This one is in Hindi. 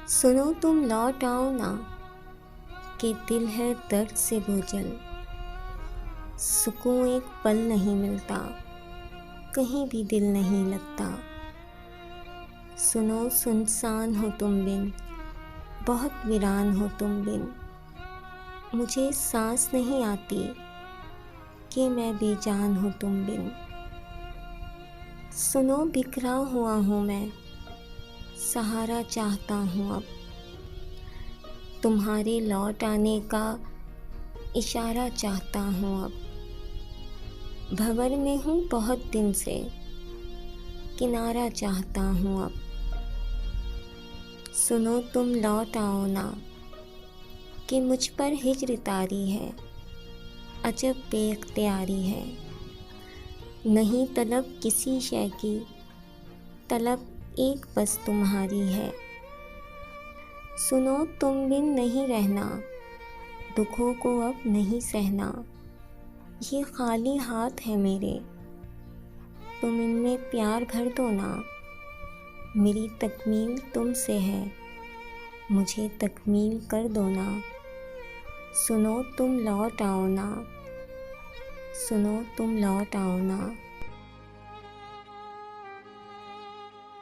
सुनो तुम लौट आओ ना, कि दिल है दर्द से बोझल। सुकून एक पल नहीं मिलता, कहीं भी दिल नहीं लगता। सुनो सुनसान हो तुम बिन, बहुत वीरान हो तुम बिन। मुझे सांस नहीं आती कि मैं बेजान हूँ तुम बिन। सुनो बिखरा हुआ हूँ मैं, सहारा चाहता हूँ अब। तुम्हारे लौट आने का इशारा चाहता हूँ अब। भंवर में हूँ बहुत दिन से, किनारा चाहता हूँ अब। सुनो तुम लौट आओ ना, कि मुझ पर हिज्र तारी है, अजब बेख्तियारी है। नहीं तलब किसी शय की, तलब एक बस तुम्हारी है। सुनो तुम बिन नहीं रहना, दुखों को अब नहीं सहना। ये खाली हाथ है मेरे, तुम इनमें प्यार भर दो ना। मेरी तकमील तुमसे है, मुझे तकमील कर दो ना। सुनो तुम लौट आओ ना, सुनो तुम लौट आओ ना।